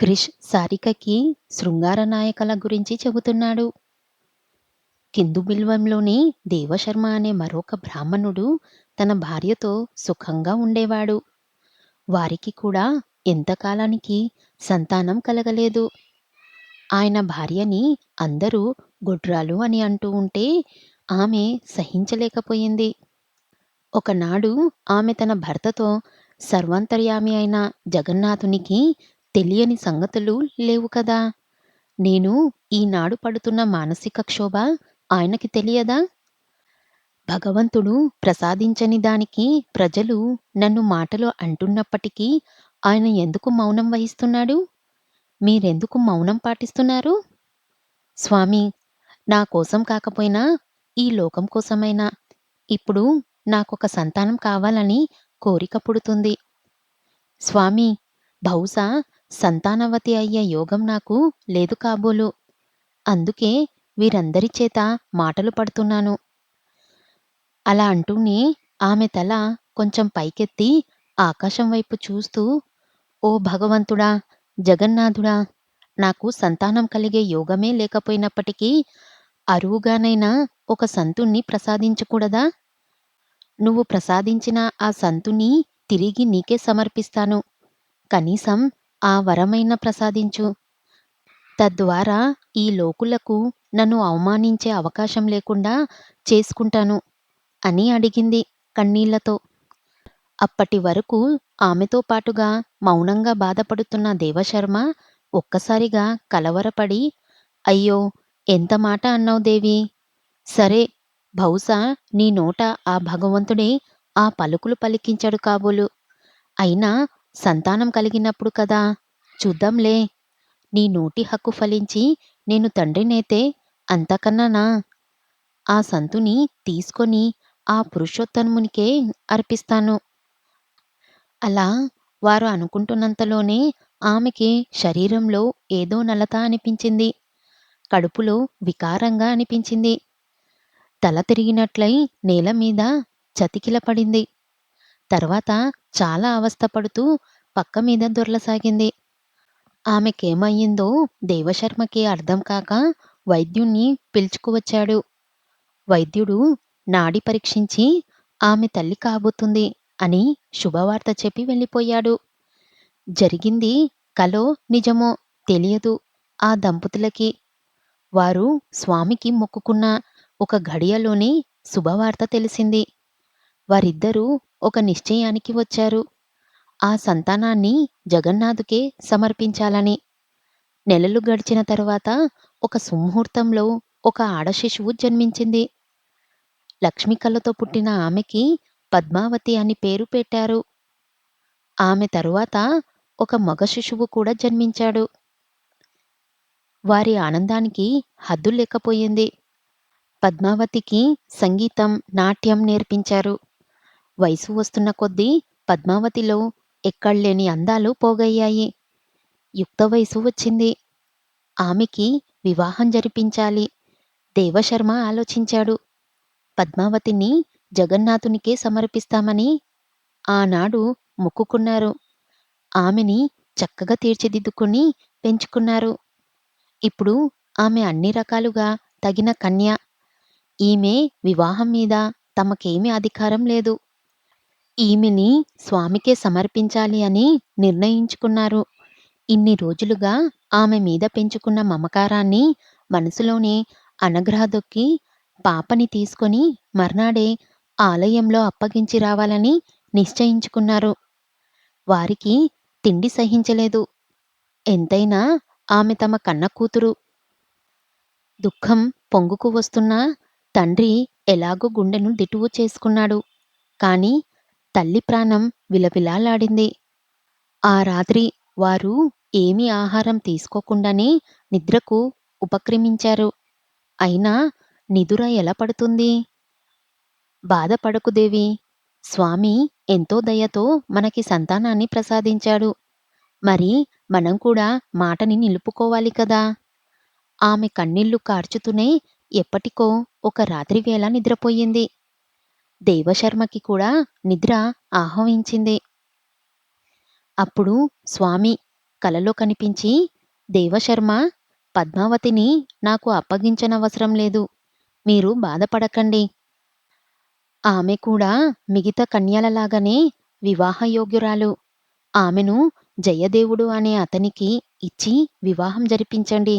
క్రిష్ సారికకి శృంగార నాయకల గురించి చెబుతున్నాడు. కిందు బిల్వంలోని దేవశర్మ అనే మరొక బ్రాహ్మణుడు తన భార్యతో సుఖంగా ఉండేవాడు. వారికి కూడా ఎంతకాలానికి సంతానం కలగలేదు. ఆయన భార్యని అందరూ గొడ్రాలు అని అంటూ ఉంటే ఆమె సహించలేకపోయింది. ఒకనాడు ఆమె తన భర్తతో సర్వాంతర్యామి అయిన జగన్నాథునికి తెలియని సంగతులు లేవు కదా! నేను ఈనాడు పడుతున్న మానసిక క్షోభ ఆయనకి తెలియదా? భగవంతుడు ప్రసాదించని దానికి ప్రజలు నన్ను మాటలు అంటున్నప్పటికీ ఆయన ఎందుకు మౌనం వహిస్తున్నాడు? మీరెందుకు మౌనం పాటిస్తున్నారు? స్వామీ, నా కోసం కాకపోయినా ఈ లోకం కోసమైనా ఇప్పుడు నాకొక సంతానం కావాలని కోరిక పుడుతుంది. స్వామీ, బహుశా సంతానవతి అయ్యే యోగం నాకు లేదు కాబోలు. అందుకే వీరందరి చేత మాటలు పడుతున్నాను. అలా అంటూనే ఆమె తల కొంచెం పైకెత్తి ఆకాశం వైపు చూస్తూ, ఓ భగవంతుడా, జగన్నాథుడా, నాకు సంతానం కలిగే యోగమే లేకపోయినప్పటికీ అరువుగానైనా ఒక సంతుణ్ణి ప్రసాదించకూడదా? నువ్వు ప్రసాదించిన ఆ సంతుని తిరిగి నీకే సమర్పిస్తాను. కనీసం ఆ వరమైనా ప్రసాదించు. తద్వారా ఈ లోకులకు నన్ను అవమానించే అవకాశం లేకుండా చేసుకుంటాను అని అడిగింది కన్నీళ్లతో. అప్పటి వరకు ఆమెతో పాటుగా మౌనంగా బాధపడుతున్న దేవశర్మ ఒక్కసారిగా కలవరపడి, అయ్యో, ఎంత మాట అన్నావు దేవి. సరే, బహుశా నీ నోట ఆ భగవంతుడే ఆ పలుకులు పలికించాడు కాబోలు. అయినా సంతానం కలిగినప్పుడు కదా, చూద్దాంలే. నీ నోటి హక్కు ఫలించి నేను తండ్రినైతే అంతకన్నానా? ఆ సంతుని తీసుకొని ఆ పురుషోత్తమునికే అర్పిస్తాను. అలా వారు అనుకుంటున్నంతలోనే ఆమెకి శరీరంలో ఏదో నలత అనిపించింది. కడుపులో వికారంగా అనిపించింది. తల తిరిగినట్లయి నేలమీద చతికిల పడింది. తర్వాత చాలా అవస్థపడుతూ పక్క మీద దొర్లసాగింది. ఆమెకేమయ్యిందో దేవశర్మకి అర్థం కాక వైద్యుణ్ణి పిలుచుకువచ్చాడు. వైద్యుడు నాడి పరీక్షించి ఆమె తల్లి కాబోతుంది అని శుభవార్త చెప్పి వెళ్ళిపోయాడు. జరిగింది కలో నిజమో తెలియదు ఆ దంపతులకి. వారు స్వామికి మొక్కుకున్న ఒక ఘడియలోనే శుభవార్త తెలిసింది. వారిద్దరూ ఒక నిశ్చయానికి వచ్చారు. ఆ సంతానాన్ని జగన్నాథుకే సమర్పించాలని. నెలలు గడిచిన తరువాత ఒక సుముహూర్తంలో ఒక ఆడశిశువు జన్మించింది. లక్ష్మి కళ్ళతో పుట్టిన ఆమెకి పద్మావతి అని పేరు పెట్టారు. ఆమె తరువాత ఒక మగ శిశువు కూడా జన్మించాడు. వారి ఆనందానికి హద్దు లేకపోయింది. పద్మావతికి సంగీతం, నాట్యం నేర్పించారు. వయసు వస్తున్న కొద్దీ పద్మావతిలో ఎక్కడలేని అందాలు పోగయ్యాయి. యుక్త వయసు వచ్చింది. ఆమెకి వివాహం జరిపించాలి. దేవశర్మ ఆలోచించాడు. పద్మావతిని జగన్నాథునికే సమర్పిస్తామని ఆనాడు మొక్కుకున్నారు. ఆమెని చక్కగా తీర్చిదిద్దుకుని పెంచుకున్నారు. ఇప్పుడు ఆమె అన్ని రకాలుగా తగిన కన్య. ఈమె వివాహం మీద తమకేమీ అధికారం లేదు. ఈమెని స్వామికే సమర్పించాలి అని నిర్ణయించుకున్నారు. ఇన్ని రోజులుగా ఆమె మీద పెంచుకున్న మమకారాన్ని మనసులోనే అణగ్రహదొక్కి పాపని తీసుకొని మర్నాడే ఆలయంలో అప్పగించి రావాలని నిశ్చయించుకున్నారు. వారికి తిండి సహించలేదు. ఎంతైనా ఆమె తమ కన్న కూతురు. దుఃఖం పొంగుకు వస్తున్నా తండ్రి ఎలాగో గుండెను దిటువు చేసుకున్నాడు. కాని తల్లి ప్రాణం విలవిలాలాడింది. ఆ రాత్రి వారు ఏమీ ఆహారం తీసుకోకుండానే నిద్రకు ఉపక్రమించారు. అయినా నిదుర ఎలా పడుతుంది? బాధపడకు దేవి. స్వామి ఎంతో దయతో మనకి సంతానాన్ని ప్రసాదించాడు. మరి మనం కూడా మాటని నిలుపుకోవాలి కదా! ఆమె కన్నీళ్లు కార్చుతూనే ఎప్పటికో ఒక రాత్రివేళ నిద్రపోయింది. దేవశర్మకి కూడా నిద్ర ఆహ్వయించింది. అప్పుడు స్వామి కలలో కనిపించి, దేవశర్మ, పద్మావతిని నాకు అప్పగించనవసరం లేదు. మీరు బాధపడకండి. ఆమె కూడా మిగతా కన్యలలాగానే వివాహయోగ్యురాలు. ఆమెను జయదేవుడు అనే అతనికి ఇచ్చి వివాహం జరిపించండి.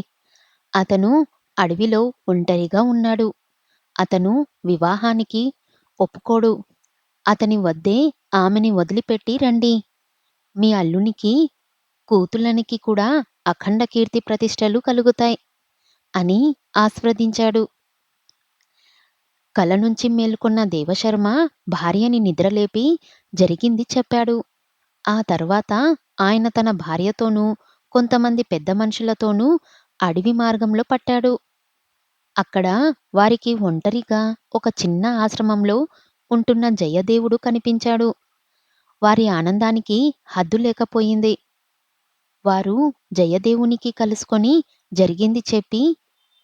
అతను అడవిలో ఒంటరిగా ఉన్నాడు. అతను వివాహానికి ఒప్పుకోడు. అతని వద్దే ఆమెని వదిలిపెట్టి రండి. మీ అల్లునికి, కూతుళ్ళనికి కూడా అఖండ కీర్తి ప్రతిష్టలు కలుగుతాయి అని ఆస్వాదించాడు. కల నుంచి మేల్కొన్న దేవశర్మ భార్యని నిద్రలేపి జరిగింది చెప్పాడు. ఆ తర్వాత ఆయన తన భార్యతోనూ, కొంతమంది పెద్ద మనుషులతోనూ అడవి మార్గంలో పట్టాడు. అక్కడ వారికి ఒంటరిగా ఒక చిన్న ఆశ్రమంలో ఉంటున్న జయదేవుడు కనిపించాడు. వారి ఆనందానికి హద్దు లేకపోయింది. వారు జయదేవునికి కలుసుకొని జరిగింది చెప్పి,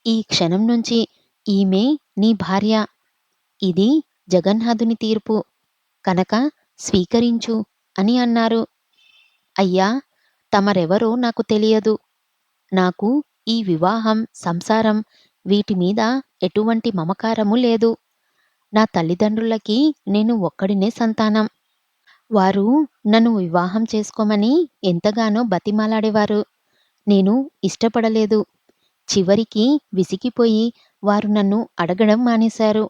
ఈ క్షణం నుంచి ఈమె నీ భార్య. ఇది జగన్నాథుని తీర్పు కనుక స్వీకరించు అని అన్నారు. అయ్యా, తమరెవరో నాకు తెలియదు. నాకు ఈ వివాహం, సంసారం వీటి మీద ఎటువంటి మమకారము లేదు. నా తల్లిదండ్రులకి నేను ఒక్కడినే సంతానం. వారు నన్ను వివాహం చేసుకోమని ఎంతగానో బతిమాలాడేవారు. నేను ఇష్టపడలేదు. చివరికి విసిగిపోయి వారు నన్ను అడగడం మానేశారు.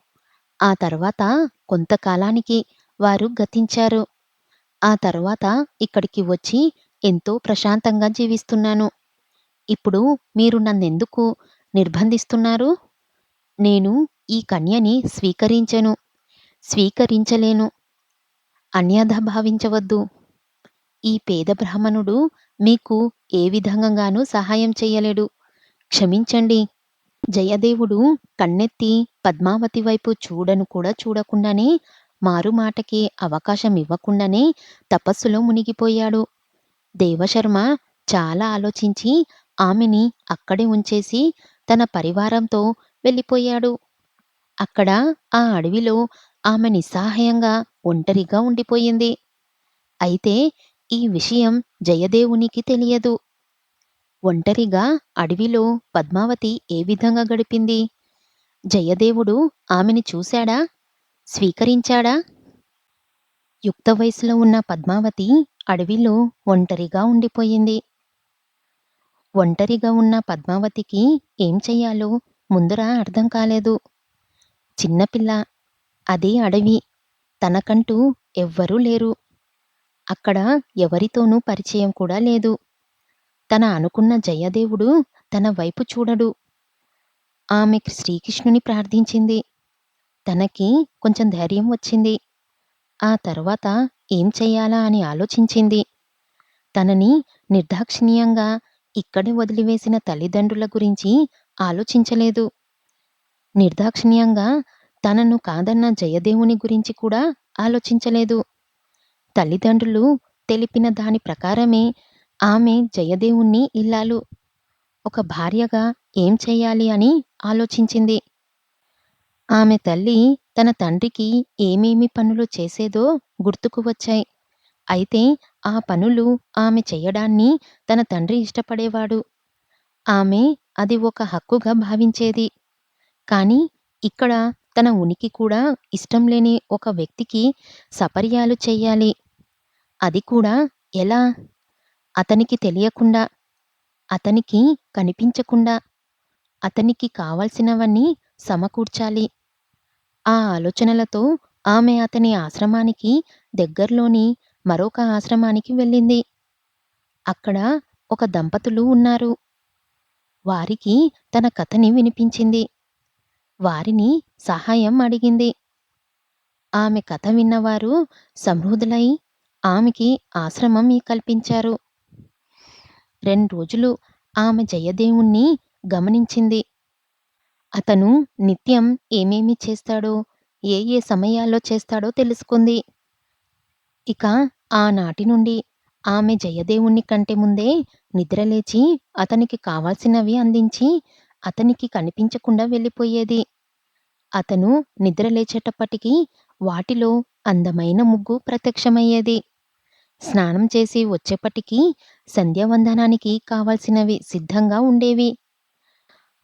ఆ తర్వాత కొంతకాలానికి వారు గతించారు. ఆ తర్వాత ఇక్కడికి వచ్చి ఎంతో ప్రశాంతంగా జీవిస్తున్నాను. ఇప్పుడు మీరు నన్నెందుకు నిర్బంధిస్తున్నారు? నేను ఈ కన్యని స్వీకరించలేను. అన్యథా భావించవద్దు. ఈ పేద బ్రాహ్మణుడు మీకు ఏ విధంగానూ సహాయం చెయ్యలేడు. క్షమించండి. జయదేవుడు కన్నెత్తి పద్మావతి వైపు చూడను కూడా చూడకుండానే, మారుమాటకి అవకాశం ఇవ్వకుండానే తపస్సులో మునిగిపోయాడు. దేవశర్మ చాలా ఆలోచించి ఆమెని అక్కడే ఉంచేసి తన పరివారంతో వెళ్ళిపోయాడు. అక్కడ ఆ అడవిలో ఆమె నిస్సహాయంగా ఒంటరిగా ఉండిపోయింది. అయితే ఈ విషయం జయదేవునికి తెలియదు. ఒంటరిగా అడవిలో పద్మావతి ఏ విధంగా గడిపింది? జయదేవుడు ఆమెని చూశాడా? స్వీకరించాడా? యుక్త వయసులో ఉన్న పద్మావతి అడవిలో ఒంటరిగా ఉండిపోయింది. ఒంటరిగా ఉన్న పద్మావతికి ఏం చెయ్యాలో ముందర అర్థం కాలేదు. చిన్నపిల్ల, అదే అడవి, తనకంటూ ఎవ్వరూ లేరు. అక్కడ ఎవరితోనూ పరిచయం కూడా లేదు. తన అనుకున్న జయదేవుడు తన వైపు చూడడు. ఆమె శ్రీకృష్ణుని ప్రార్థించింది. తనకి కొంచెం ధైర్యం వచ్చింది. ఆ తర్వాత ఏం చెయ్యాలా అని ఆలోచించింది. తనని నిర్దాక్షిణ్యంగా ఇక్కడే వదిలివేసిన తల్లిదండ్రుల గురించి ఆలోచించలేదు. నిర్దాక్షిణ్యంగా తనను కాదన్న జయదేవుని గురించి కూడా ఆలోచించలేదు. తల్లిదండ్రులు తెలిపిన దాని ప్రకారమే ఆమె జయదేవుణ్ణి ఇల్లాలు, ఒక భార్యగా ఏం చెయ్యాలి అని ఆలోచించింది. ఆమె తల్లి తన తండ్రికి ఏమేమి పనులు చేసేదో గుర్తుకు వచ్చాయి. అయితే ఆ పనులు ఆమె చెయ్యడాన్ని తన తండ్రి ఇష్టపడేవాడు. ఆమె అది ఒక హక్కుగా భావించేది. కానీ ఇక్కడ తన ఉనికి కూడా ఇష్టం లేని ఒక వ్యక్తికి సపర్యాలు చెయ్యాలి. అది కూడా ఎలా? అతనికి తెలియకుండా, అతనికి కనిపించకుండా, అతనికి కావలసినవన్నీ సమకూర్చాలి. ఆ ఆలోచనలతో ఆమె అతని ఆశ్రమానికి దగ్గర్లోని మరొక ఆశ్రమానికి వెళ్ళింది. అక్కడ ఒక దంపతులు ఉన్నారు. వారికి తన కథని వినిపించింది. వారిని సహాయం అడిగింది. ఆమె కథ విన్నవారు సమృద్ధులై ఆమెకి ఆశ్రమం కల్పించారు. 2 రోజులు ఆమె జయదేవుణ్ణి గమనించింది. అతను నిత్యం ఏమేమి చేస్తాడో, ఏ ఏ సమయాల్లో చేస్తాడో తెలుసుకుంది. ఇక ఆనాటి నుండి ఆమె జయదేవుని కంటే ముందే నిద్రలేచి అతనికి కావాల్సినవి అందించి అతనికి కనిపించకుండా వెళ్ళిపోయేది. అతను నిద్రలేచేటప్పటికి వాటిలో అందమైన ముగ్గు ప్రత్యక్షమయ్యేది. స్నానం చేసి వచ్చేప్పటికి సంధ్యావందనానికి కావలసినవి సిద్ధంగా ఉండేవి.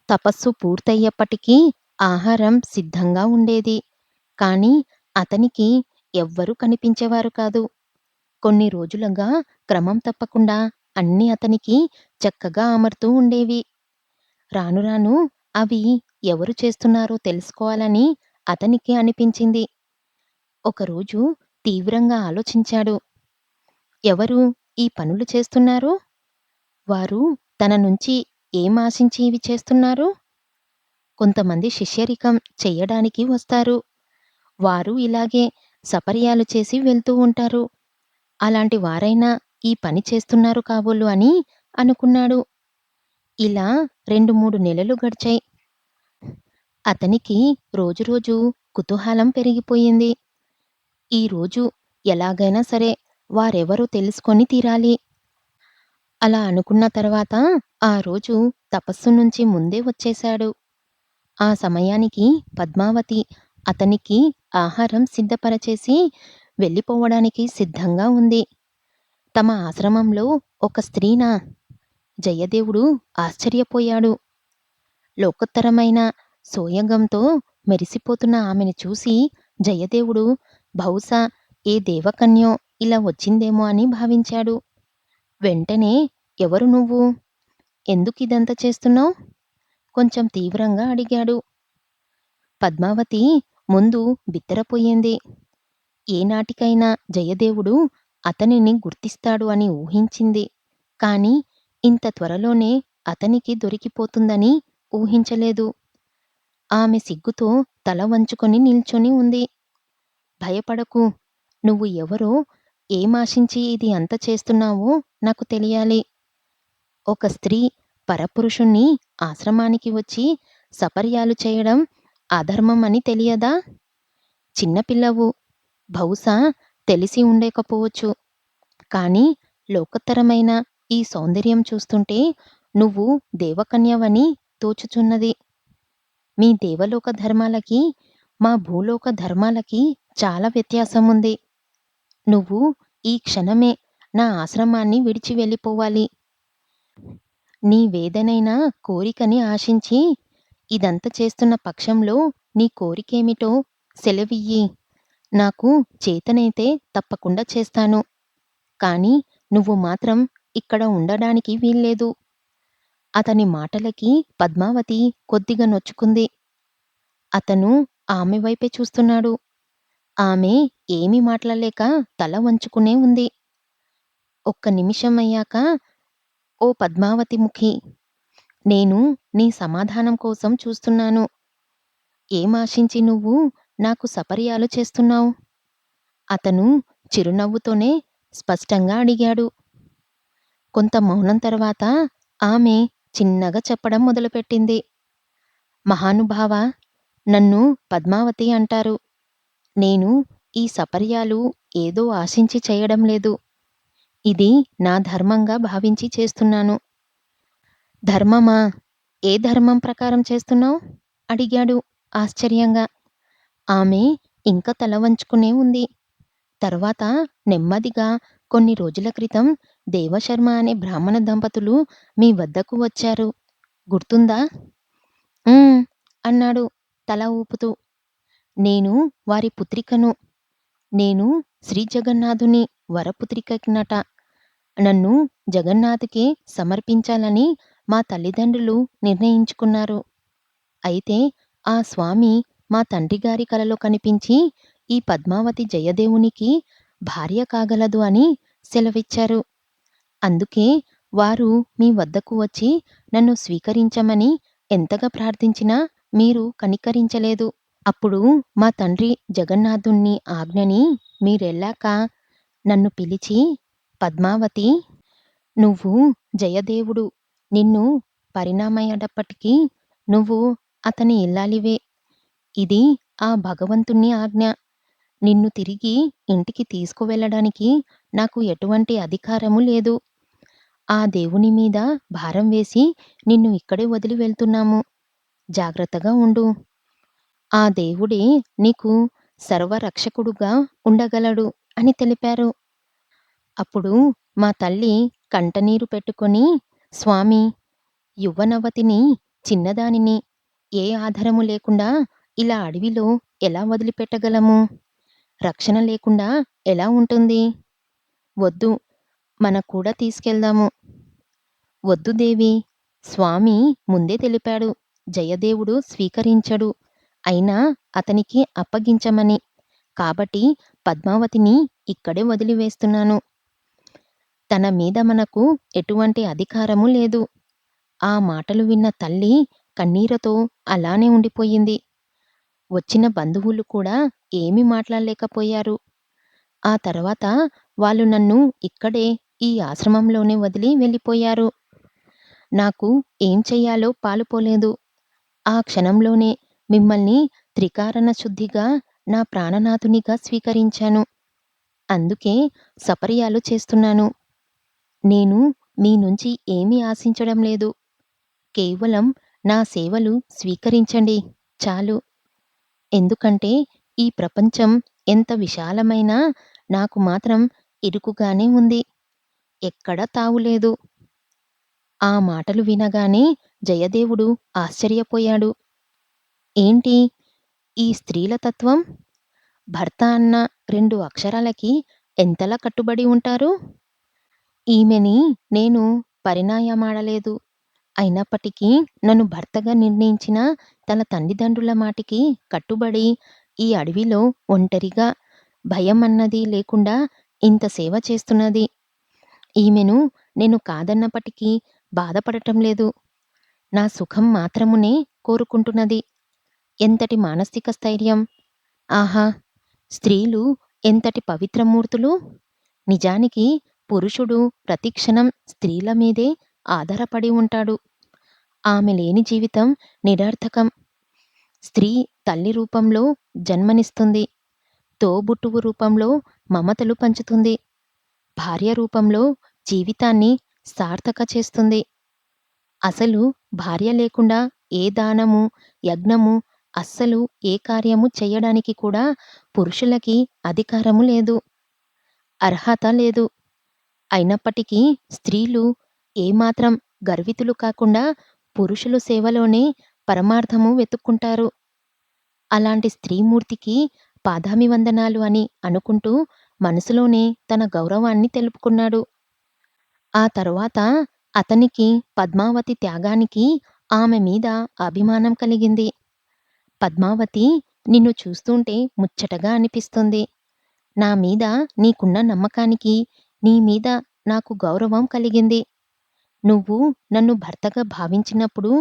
తపస్సు పూర్తయ్యేప్పటికీ ఆహారం సిద్ధంగా ఉండేది. కానీ అతనికి ఎవ్వరూ కనిపించేవారు కాదు. కొన్ని రోజులుగా క్రమం తప్పకుండా అన్నీ అతనికి చక్కగా అమరుతూ ఉండేవి. రాను రాను అవి ఎవరు చేస్తున్నారో తెలుసుకోవాలని అతనికి అనిపించింది. ఒకరోజు తీవ్రంగా ఆలోచించాడు. ఎవరు ఈ పనులు చేస్తున్నారు? వారు తన నుంచి ఏం ఆశించి ఇవి చేస్తున్నారు? కొంతమంది శిష్యరికం చెయ్యడానికి వస్తారు. వారు ఇలాగే సపర్యాలు చేసి వెళ్తూ ఉంటారు. అలాంటి వారైనా ఈ పని చేస్తున్నారు కాబోలు అని అనుకున్నాడు. ఇలా 2, 3 నెలలు గడిచాయి. అతనికి రోజురోజు కుతూహలం పెరిగిపోయింది. ఈరోజు ఎలాగైనా సరే వారెవరో తెలుసుకొని తీరాలి. అలా అనుకున్న తర్వాత ఆ రోజు తపస్సు నుంచి ముందే వచ్చేశాడు. ఆ సమయానికి పద్మావతి అతనికి ఆహారం సిద్ధపరచేసి వెళ్ళిపోవడానికి సిద్ధంగా ఉంది. తమ ఆశ్రమంలో ఒక స్త్రీనా? జయదేవుడు ఆశ్చర్యపోయాడు. లోకోత్తరమైన సోయగంతో మెరిసిపోతున్న ఆమెను చూసి జయదేవుడు బహుశా ఏ దేవకన్యో ఇలా వచ్చిందేమో అని భావించాడు. వెంటనే ఎవరు నువ్వు? ఎందుకిదంతా చేస్తున్నావు? కొంచెం తీవ్రంగా అడిగాడు. పద్మావతి ముందు బిత్తరపోయింది. ఏనాటికైనా జయదేవుడు అతనిని గుర్తిస్తాడు అని ఊహించింది. కాని ఇంత త్వరలోనే అతనికి దొరికిపోతుందని ఊహించలేదు. ఆమె సిగ్గుతో తల వంచుకొని నిల్చొని ఉంది. భయపడకు. నువ్వు ఎవరో, ఏమాశించి ఇది అంత చేస్తున్నావో నాకు తెలియాలి. ఒక స్త్రీ పరపురుషుణ్ణి ఆశ్రమానికి వచ్చి సపర్యాలు చేయడం అధర్మం అని తెలియదా? చిన్నపిల్లవు. బహుశా తెలిసి ఉండకపోవచ్చు. కానీ లోకోత్తరమైన ఈ సౌందర్యం చూస్తుంటే నువ్వు దేవకన్యవని తోచుచున్నది. మీ దేవలోక ధర్మాలకి, మా భూలోక ధర్మాలకి చాలా వ్యత్యాసముంది. నువ్వు ఈ క్షణమే నా ఆశ్రమాన్ని విడిచి వెళ్ళిపోవాలి. నీవేదనైనా కోరికని ఆశించి ఇదంతా చేస్తున్న పక్షంలో నీ కోరికేమిటో సెలవియ్యి. నాకు చేతనైతే తప్పకుండా చేస్తాను. కానీ నువ్వు మాత్రం ఇక్కడ ఉండడానికి వీల్లేదు. అతని మాటలకి పద్మావతి కొద్దిగా నొచ్చుకుంది. అతను ఆమె వైపే చూస్తున్నాడు. ఆమె ఏమీ మాట్లాడలేక తల వంచుకునే ఉంది. ఒక్క నిమిషమయ్యాక, ఓ పద్మావతి ముఖి, నేను నీ సమాధానం కోసం చూస్తున్నాను. ఏమాశించి నువ్వు నాకు సపర్యాలు చేస్తున్నావు? అతను చిరునవ్వుతోనే స్పష్టంగా అడిగాడు. కొంత మౌనం తర్వాత ఆమె చిన్నగా చెప్పడం మొదలుపెట్టింది. మహానుభావా! నన్ను పద్మావతి అంటారు. నేను ఈ సపర్యాలు ఏదో ఆశించి చేయడం లేదు. ఇది నా ధర్మంగా భావించి చేస్తున్నాను. ధర్మమా? ఏ ధర్మం ప్రకారం చేస్తున్నావు? అడిగాడు ఆశ్చర్యంగా. ఆమె ఇంకా తల వంచుకునే ఉంది. తర్వాత నెమ్మదిగా కొన్ని రోజుల క్రితం దేవశర్మ అనే బ్రాహ్మణ దంపతులు మీ వద్దకు వచ్చారు. గుర్తుందా? "ఉమ్" అన్నాడు తల ఊపుతూ. నేను వారి పుత్రికను. నేను శ్రీజగన్నాథుని వరపుత్రికనట. నన్ను జగన్నాథుకే సమర్పించాలని మా తల్లిదండ్రులు నిర్ణయించుకున్నారు. అయితే ఆ స్వామి మా తండ్రిగారి కలలో కనిపించి ఈ పద్మావతి జయదేవునికి భార్య కాగలదు అని సెలవిచ్చారు. అందుకే వారు మీ వద్దకు వచ్చి నన్ను స్వీకరించమని ఎంతగా ప్రార్థించినా మీరు కనికరించలేదు. అప్పుడు మా తండ్రి జగన్నాథుని ఆజ్ఞని మీరెళ్ళాక నన్ను పిలిచి, పద్మావతి, నువ్వు జయదేవుడు నిన్ను పరిణామయ్యేటప్పటికి నువ్వు అతని ఇల్లాలివే. ఇది ఆ భగవంతుని ఆజ్ఞ. నిన్ను తిరిగి ఇంటికి తీసుకువెళ్ళడానికి నాకు ఎటువంటి అధికారము లేదు. ఆ దేవుని మీద భారం వేసి నిన్ను ఇక్కడే వదిలి వెళ్తున్నాము. జాగ్రత్తగా ఉండు. ఆ దేవుడే నీకు సర్వరక్షకుడుగా ఉండగలడు అని తెలిపారు. అప్పుడు మా తల్లి కంటనీరు పెట్టుకొని, స్వామీ, యువనవతిని, చిన్నదానిని, ఏ ఆధారము లేకుండా ఇలా అడవిలో ఎలా వదిలిపెట్టగలము? రక్షణ లేకుండా ఎలా ఉంటుంది? వద్దు, మన కూడా తీసుకెళ్దాము. వద్దు దేవి, స్వామి ముందే తెలిపాడు, జయదేవుడు స్వీకరించడు. అయినా అతనికి అప్పగించమని. కాబట్టి పద్మావతిని ఇక్కడే వదిలివేస్తున్నాను. తన మీద మనకు ఎటువంటి అధికారము లేదు. ఆ మాటలు విన్న తల్లి కన్నీరతో అలానే ఉండిపోయింది. వచ్చిన బంధువులు కూడా ఏమీ మాట్లాడలేకపోయారు. ఆ తర్వాత వాళ్ళు నన్ను ఇక్కడే ఈ ఆశ్రమంలోనే వదిలి వెళ్ళిపోయారు. నాకు ఏం చెయ్యాలో పాలుపోలేదు. ఆ క్షణంలోనే మిమ్మల్ని త్రికారణ శుద్ధిగా నా ప్రాణనాథునిగా స్వీకరించాను. అందుకే సపర్యాలు చేస్తున్నాను. నేను మీ నుంచి ఏమీ ఆశించడం లేదు. కేవలం నా సేవలు స్వీకరించండి చాలు. ఎందుకంటే ఈ ప్రపంచం ఎంత విశాలమైనా నాకు మాత్రం ఇరుకుగానే ఉంది. ఎక్కడా తావులేదు. ఆ మాటలు వినగానే జయదేవుడు ఆశ్చర్యపోయాడు. ఏంటి ఈ స్త్రీల తత్వం? భర్త అన్న 2 అక్షరాలకి ఎంతలా కట్టుబడి ఉంటారు? ఈమెని నేను పరిణయమాడలేదు. అయినప్పటికీ నన్ను భర్తగా నిర్ణయించిన తన తల్లిదండ్రుల మాటికి కట్టుబడి ఈ అడవిలో ఒంటరిగా భయం అన్నది లేకుండా ఇంత సేవ చేస్తున్నది. ఈమెను నేను కాదన్నప్పటికీ బాధపడటం లేదు. నా సుఖం మాత్రమునే కోరుకుంటున్నది. ఎంతటి మానసిక స్థైర్యం! ఆహా! స్త్రీలు ఎంతటి పవిత్రమూర్తులు! నిజానికి పురుషుడు ప్రతిక్షణం స్త్రీల మీదే ఆధారపడి ఉంటాడు. ఆమె లేని జీవితం నిరర్థకం. స్త్రీ తల్లి రూపంలో జన్మనిస్తుంది. తోబుట్టువు రూపంలో మమతలు పంచుతుంది. భార్య రూపంలో జీవితాన్ని సార్థక చేస్తుంది. అసలు భార్య లేకుండా ఏ దానము, యజ్ఞము, అస్సలు ఏ కార్యము చెయ్యడానికి కూడా పురుషులకి అధికారము లేదు. అర్హత లేదు. అయినప్పటికీ స్త్రీలు ఏమాత్రం గర్వితులు కాకుండా పురుషుల సేవలోనే పరమార్థము వెతుక్కుంటారు. అలాంటి స్త్రీమూర్తికి పాదాభివందనాలు అని అనుకుంటూ మనసులోనే తన గౌరవాన్ని తెలుపుకున్నాడు. ఆ తరువాత అతనికి పద్మావతి త్యాగానికి ఆమె మీద అభిమానం కలిగింది. పద్మావతి, నిన్ను చూస్తుంటే ముచ్చటగా అనిపిస్తుంది. నా మీద నీకున్న నమ్మకానికి నీ మీద నాకు గౌరవం కలిగింది. నువ్వు నన్ను భర్తగా భావించినప్పుడు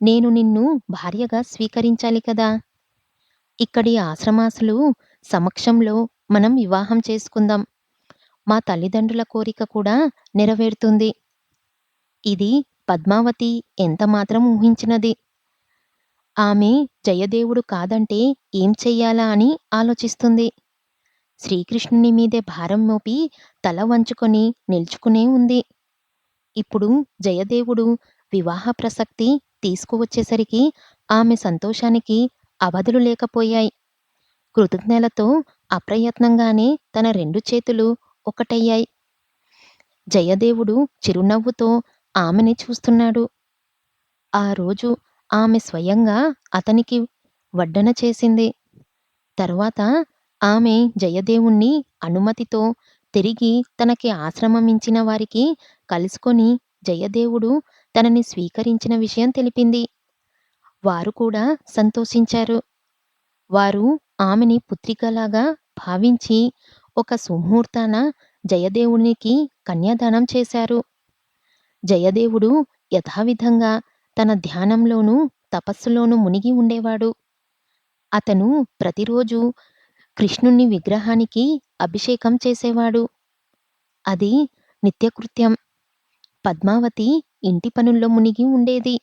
నేను నిన్ను భార్యగా స్వీకరించాలి కదా! ఇక్కడి ఆశ్రమాసులు సమక్షంలో మనం వివాహం చేసుకుందాం. మా తల్లిదండ్రుల కోరిక కూడా నెరవేరుతుంది. ఇది పద్మావతి ఎంతమాత్రం ఊహించినది. ఆమె జయదేవుడు కాదంటే ఏం చెయ్యాలా అని ఆలోచిస్తుంది. శ్రీకృష్ణుని మీదే భారం మోపి తల వంచుకొని నిల్చుకునే ఉంది. ఇప్పుడు జయదేవుడు వివాహ ప్రసక్తి తీసుకువచ్చేసరికి ఆమె సంతోషానికి అవధులు లేకపోయాయి. కృతజ్ఞతలతో అప్రయత్నంగానే తన 2 చేతులు ఒకటయ్యాయి. జయదేవుడు చిరునవ్వుతో ఆమెని చూస్తున్నాడు. ఆ రోజు ఆమె స్వయంగా అతనికి వడ్డన చేసింది. తరువాత ఆమె జయదేవుణ్ణి అనుమతితో తిరిగి తనకి ఆశ్రమమిచ్చిన వారికి కలుసుకొని జయదేవుడు తనని స్వీకరించిన విషయం తెలిపింది. వారు కూడా సంతోషించారు. వారు ఆమెని పుత్రికలాగా భావించి ఒక సుముహూర్తాన జయదేవునికి కన్యాదానం చేశారు. జయదేవుడు యథావిధంగా తన ధ్యానంలోనూ, తపస్సులోనూ మునిగి ఉండేవాడు. అతను ప్రతిరోజు కృష్ణుని విగ్రహానికి అభిషేకం చేసేవాడు. అది నిత్యకృత్యం. పద్మావతి ఇంటి పనుల్లో మునిగి ఉండేది.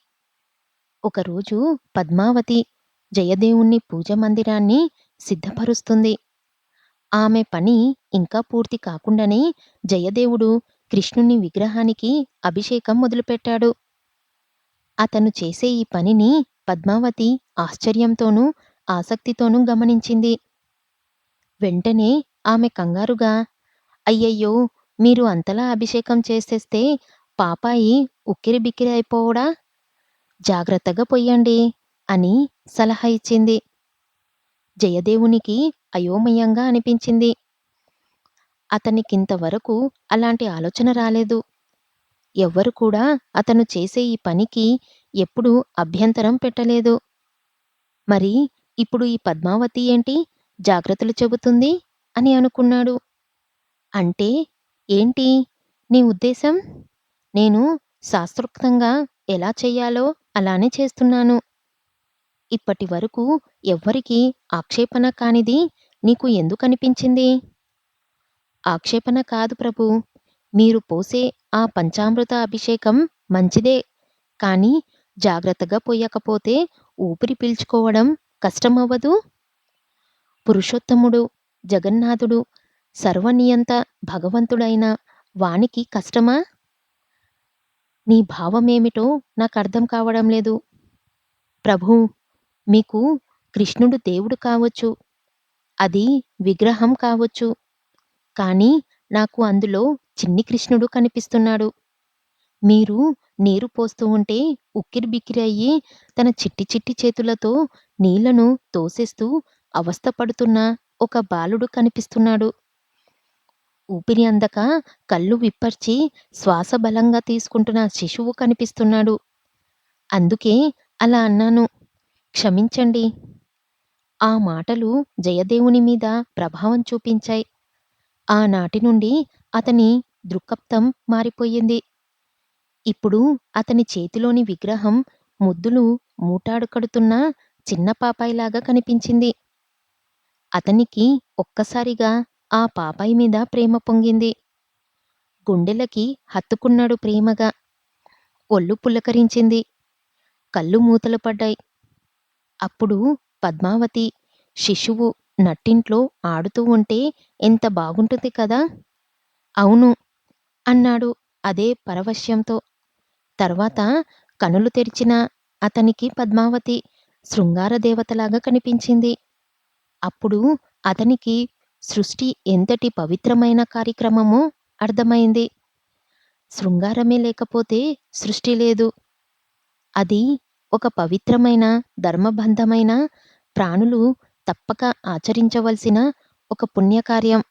ఒకరోజు పద్మావతి జయదేవుని పూజ మందిరాన్ని సిద్ధపరుస్తుంది. ఆమె పని ఇంకా పూర్తి కాకుండానే జయదేవుడు కృష్ణుని విగ్రహానికి అభిషేకం మొదలుపెట్టాడు. అతను చేసే ఈ పనిని పద్మావతి ఆశ్చర్యంతోనూ, ఆసక్తితోనూ గమనించింది. వెంటనే ఆమె కంగారుగా, అయ్యయ్యో! మీరు అంతలా అభిషేకం చేసేస్తే పాపాయి ఉక్కిరిబిక్కిరి అయిపోవుడా? జాగ్రత్తగా పొయ్యండి అని సలహా ఇచ్చింది. జయదేవునికి అయోమయంగా అనిపించింది. అతనికింతవరకు అలాంటి ఆలోచన రాలేదు. ఎవ్వరు కూడా అతను చేసే ఈ పనికి ఎప్పుడూ అభ్యంతరం పెట్టలేదు. మరి ఇప్పుడు ఈ పద్మావతి ఏంటి జాగ్రత్తలు చెబుతుంది అని అనుకున్నాడు. అంటే ఏంటి నీ ఉద్దేశం? నేను శాస్త్రోక్తంగా ఎలా చెయ్యాలో అలానే చేస్తున్నాను. ఇప్పటివరకు ఎవ్వరికీ ఆక్షేపణ కానిది నీకు ఎందుకనిపించింది? ఆక్షేపణ కాదు ప్రభూ! మీరు పోసే ఆ పంచామృత అభిషేకం మంచిదే. కానీ జాగ్రత్తగా పొయ్యకపోతే ఊపిరి పీల్చుకోవడం కష్టమవ్వదూ? పురుషోత్తముడు, జగన్నాథుడు, సర్వనియంత భగవంతుడైన వానికి కష్టమా? నీ భావమేమిటో నాకర్థం కావడం లేదు. ప్రభూ! మీకు కృష్ణుడు దేవుడు కావచ్చు. అది విగ్రహం కావచ్చు. కానీ నాకు అందులో చిన్ని కృష్ణుడు కనిపిస్తున్నాడు. మీరు నీరు పోస్తూ ఉంటే ఉక్కిరిబిక్కిరి అయ్యి తన చిట్టి చిట్టి చేతులతో నీళ్లను తోసేస్తూ అవస్థపడుతున్న ఒక బాలుడు కనిపిస్తున్నాడు. ఊపిరి అందక కళ్ళు విప్పర్చి శ్వాస బలంగా తీసుకుంటున్న శిశువు కనిపిస్తున్నాడు. అందుకే అలా అన్నాను. క్షమించండి. ఆ మాటలు జయదేవుని మీద ప్రభావం చూపించాయి. ఆనాటి నుండి అతని దృక్పథం మారిపోయింది. ఇప్పుడు అతని చేతిలోని విగ్రహం ముద్దులు మూటాడుకడుతున్న చిన్న పాపాయిలాగా కనిపించింది. అతనికి ఒక్కసారిగా ఆ పాపాయి మీద ప్రేమ పొంగింది. గుండెలకి హత్తుకున్నాడు ప్రేమగా. ఒళ్ళు పులకరించింది. కళ్ళు మూతలు పడ్డాయి. అప్పుడు పద్మావతి, శిశువు నట్టింట్లో ఆడుతూ ఉంటే ఎంత బాగుంటుంది కదా! అవును అన్నాడు అదే పరవశ్యంతో. తర్వాత కనులు తెరిచిన అతనికి పద్మావతి శృంగార దేవతలాగా కనిపించింది. అప్పుడు అతనికి సృష్టి ఎంతటి పవిత్రమైన కార్యక్రమమో అర్థమైంది. శృంగారమే లేకపోతే సృష్టి లేదు. అది ఒక పవిత్రమైన, ధర్మబద్ధమైన, ప్రాణులు తప్పక ఆచరించవలసిన ఒక పుణ్యకార్యం.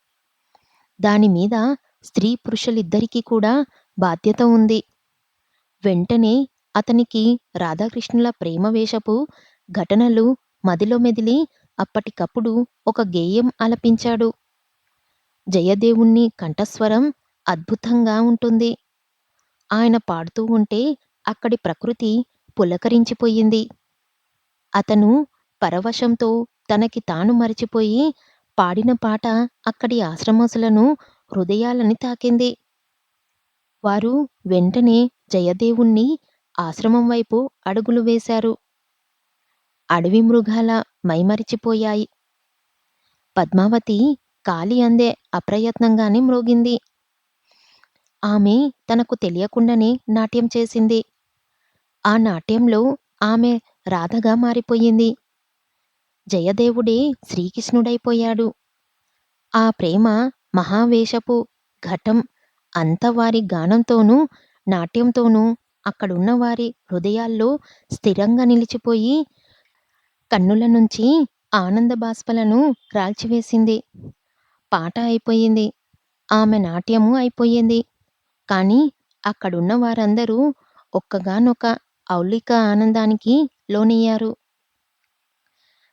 దానిమీద స్త్రీ పురుషులిద్దరికీ కూడా బాధ్యత ఉంది. వెంటనే అతనికి రాధాకృష్ణుల ప్రేమవేషపు ఘటనలు మదిలో మెదిలి అప్పటికప్పుడు ఒక గేయం ఆలపించాడు. జయదేవుని కంఠస్వరం అద్భుతంగా ఉంటుంది. ఆయన పాడుతూ ఉంటే అక్కడి ప్రకృతి పులకరించిపోయింది. అతను పరవశంతో తనకి తాను మరిచిపోయి పాడిన పాట అక్కడి ఆశ్రమవాసులను హృదయాలని తాకింది. వారు వెంటనే జయదేవుణ్ణి ఆశ్రమం వైపు అడుగులు వేశారు. అడవి మృగాల మైమరిచిపోయాయి. పద్మావతి కాలి అందే అప్రయత్నంగానే మ్రోగింది. ఆమె తనకు తెలియకుండానే నాట్యం చేసింది. ఆ నాట్యంలో ఆమె రాధగా మారిపోయింది. జయదేవుడే శ్రీకృష్ణుడైపోయాడు. ఆ ప్రేమ మహావేషపు ఘటం అంత వారి గానంతోనూ, నాట్యంతోనూ అక్కడున్న వారి హృదయాల్లో స్థిరంగా నిలిచిపోయి కన్నుల నుంచి ఆనంద బాష్పాలను రాల్చివేసింది. పాట అయిపోయింది. ఆమె నాట్యము అయిపోయింది. కానీ అక్కడున్న వారందరూ ఒక్కగానొక ఔలిక ఆనందానికి లోనయ్యారు.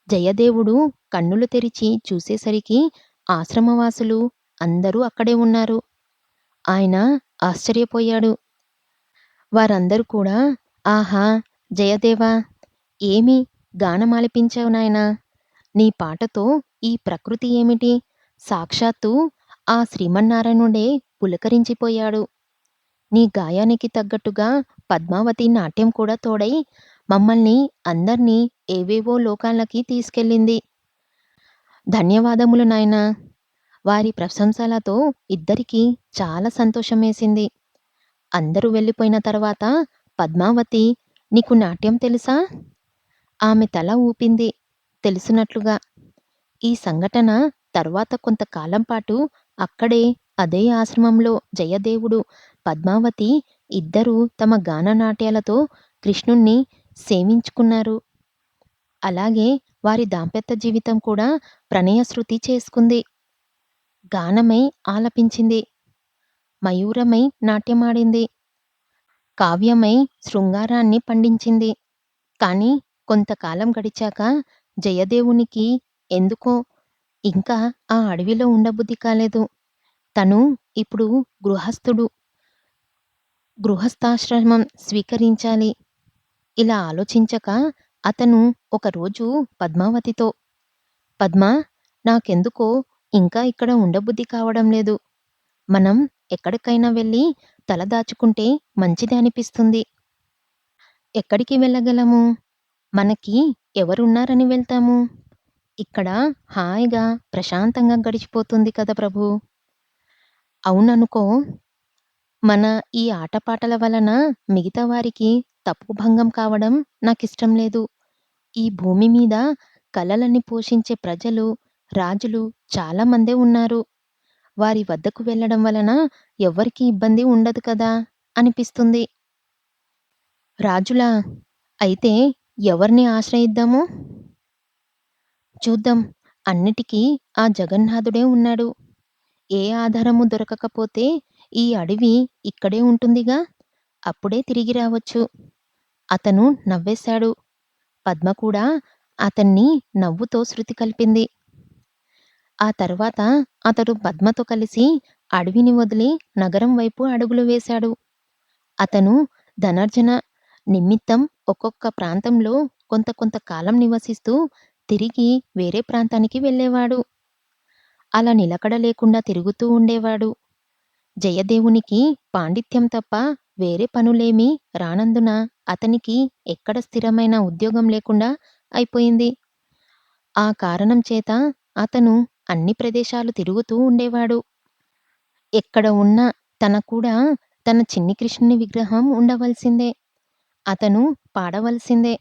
జయదేవుడు కన్నులు తెరిచి చూసేసరికి ఆశ్రమవాసులు అందరూ అక్కడే ఉన్నారు. ఆయన ఆశ్చర్యపోయాడు. వారందరూ కూడా ఆహా! జయదేవా! ఏమి గానమాలపించావు నాయనా! నీ పాటతో ఈ ప్రకృతి ఏమిటి? సాక్షాత్తు ఆ శ్రీమన్నారాయణుడే పులకరించిపోయాడు. నీ గాయానికి తగ్గట్టుగా పద్మావతి నాట్యం కూడా తోడై మమ్మల్ని అందర్నీ ఏవేవో లోకాలకి తీసుకెళ్ళింది. ధన్యవాదములు నాయనా! వారి ప్రశంసలతో ఇద్దరికీ చాలా సంతోషమేసింది. అందరూ వెళ్ళిపోయిన తర్వాత పద్మావతి నీకు నాట్యం తెలుసా? ఆమె తల ఊపింది తెలుసునట్లుగా. ఈ సంఘటన తర్వాత కొంతకాలం పాటు అక్కడే అదే ఆశ్రమంలో జయదేవుడు, పద్మావతి ఇద్దరూ తమ గాననాట్యాలతో కృష్ణుణ్ణి సేవించుకున్నారు. అలాగే వారి దాంపత్య జీవితం కూడా ప్రణయశృతి చేసుకుంది. గానమై ఆలపించింది. మయూరమై నాట్యమాడింది. కావ్యమై శృంగారాన్ని పండించింది. కానీ కొంతకాలం గడిచాక జయదేవునికి ఎందుకో ఇంకా ఆ అడవిలో ఉండబుద్ధి కాలేదు. తను ఇప్పుడు గృహస్థుడు. గృహస్థాశ్రమం స్వీకరించాలి. ఇలా ఆలోచించక అతను ఒకరోజు పద్మావతితో, "పద్మా, నాకెందుకో ఇంకా ఇక్కడ ఉండబుద్ధి కావడం లేదు. మనం ఎక్కడికైనా వెళ్ళి తలదాచుకుంటే మంచిది అనిపిస్తుంది." "ఎక్కడికి వెళ్ళగలము? మనకి ఎవరున్నారని వెళ్తాము? ఇక్కడ హాయిగా ప్రశాంతంగా గడిచిపోతుంది కదా ప్రభూ." "అవుననుకో, మన ఈ ఆటపాటల వలన మిగతా వారికి తపోభంగం కావడం నాకిష్టం లేదు. ఈ భూమి మీద కలలని పోషించే ప్రజలు, రాజులు చాలా మందే ఉన్నారు. వారి వద్దకు వెళ్ళడం వలన ఎవ్వరికీ ఇబ్బంది ఉండదు కదా అనిపిస్తుంది." "రాజులా? అయితే ఎవరిని ఆశ్రయిద్దాము? చూద్దాం. అన్నిటికీ ఆ జగన్నాథుడే ఉన్నాడు. ఏ ఆధారము దొరకకపోతే ఈ అడవి ఇక్కడే ఉంటుందిగా. అప్పుడే తిరిగి రావచ్చు." అతను నవ్వేశాడు. పద్మ కూడా అతన్ని నవ్వుతో శృతి కలిపింది. ఆ తర్వాత అతడు పద్మతో కలిసి అడవిని వదిలి నగరం వైపు అడుగులు వేశాడు. అతను ధనార్జన నిమిత్తం ఒక్కొక్క ప్రాంతంలో కొంత కొంత కాలం నివసిస్తూ తిరిగి వేరే ప్రాంతానికి వెళ్ళేవాడు. అలా నిలకడ లేకుండా తిరుగుతూ ఉండేవాడు. జయదేవునికి పాండిత్యం తప్ప వేరే పనులేమీ రానందున అతనికి ఎక్కడ స్థిరమైన ఉద్యోగం లేకుండా అయిపోయింది. ఆ కారణం చేత అతను అన్ని ప్రదేశాలు తిరుగుతూ ఉండేవాడు. ఎక్కడ ఉన్నా తన కూడా తన చిన్ని కృష్ణుని విగ్రహం ఉండవలసిందే. అతను పాడవలసిందే.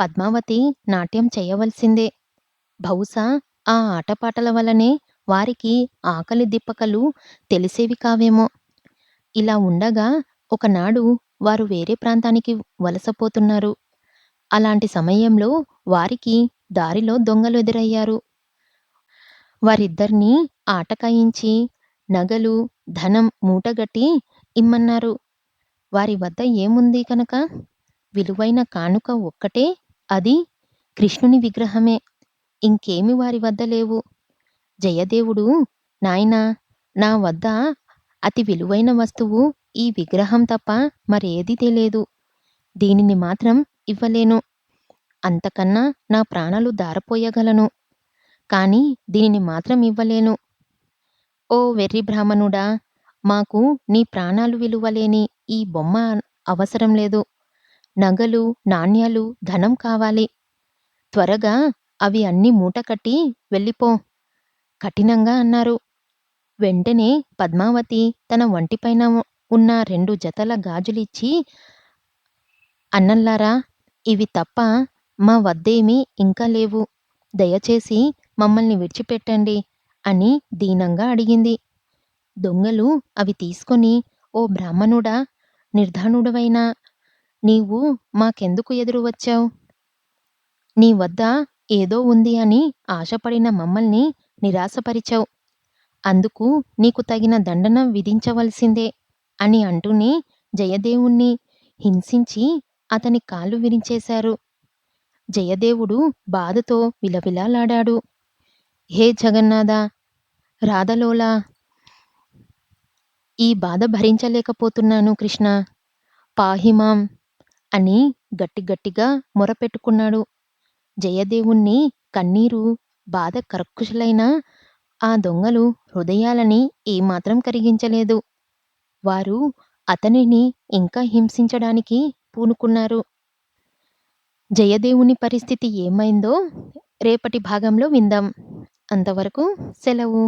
పద్మావతి నాట్యం చేయవలసిందే. బహుశా ఆ ఆటపాటల వలనే వారికి ఆకలి దిప్పకలు తెలిసేవి కావేమో. ఇలా ఉండగా ఒకనాడు వారు వేరే ప్రాంతానికి వలసపోతున్నారు. అలాంటి సమయంలో వారికి దారిలో దొంగలు ఎదురయ్యారు. వారిద్దరినీ ఆటకాయించి నగలు, ధనం మూటగట్టి ఇమ్మన్నారు. వారి వద్ద ఏముంది కనుక? విలువైన కానుక ఒక్కటే, అది కృష్ణుని విగ్రహమే. ఇంకేమి వారి వద్ద లేవు. జయదేవుడు, "నాయనా, నా వద్ద అతి విలువైన వస్తువు ఈ విగ్రహం తప్ప మరేదీ లేదు. దీనిని మాత్రం ఇవ్వలేను. అంతకన్నా నా ప్రాణాలు ధారపోయగలను. కానీ దీనిని మాత్రం ఇవ్వలేను. ఓ వెర్రి బ్రాహ్మణుడా! మాకు నీ ప్రాణాలు విలువలేని ఈ బొమ్మ అవసరం లేదు. నగలు, నాణ్యాలు, ధనం కావాలి. త్వరగా అవి అన్నీ మూటకట్టి వెళ్ళిపో" కఠినంగా అన్నారు. వెంటనే పద్మావతి తన వంటిపైన ఉన్న 2 జతల గాజులిచ్చి, "అన్నల్లారా, ఇవి తప్ప మా వద్దేమీ ఇంకా లేవు. దయచేసి మమ్మల్ని విడిచిపెట్టండి" అని దీనంగా అడిగింది. దొంగలు అవి తీసుకొని, "ఓ బ్రాహ్మణుడా, నిర్ధనుడవైన నీవు మాకెందుకు ఎదురు వచ్చావు? నీ వద్ద ఏదో ఉంది అని ఆశపడిన మమ్మల్ని నిరాశపరిచావు. అందుకు నీకు తగిన దండన విధించవలసిందే" అని అంటూనే జయదేవుణ్ణి హింసించి అతని కాళ్ళు విరిచేశారు. జయదేవుడు బాధతో విలవిలలాడాడు. "హే జగన్నాథ, రాధలోలా, ఈ బాధ భరించలేకపోతున్నాను కృష్ణ, పాహిమాం" అని గట్టిగట్టిగా మొరపెట్టుకున్నాడు. జయదేవుణ్ణి కన్నీరు, బాధ కర్కశులైన ఆ దొంగలు హృదయాలని ఏమాత్రం కరిగించలేదు. వారు అతనిని ఇంకా హింసించడానికి పూనుకున్నారు. జయదేవుని పరిస్థితి ఏమైందో రేపటి భాగంలో విందాం. అంతవరకు సెలవు.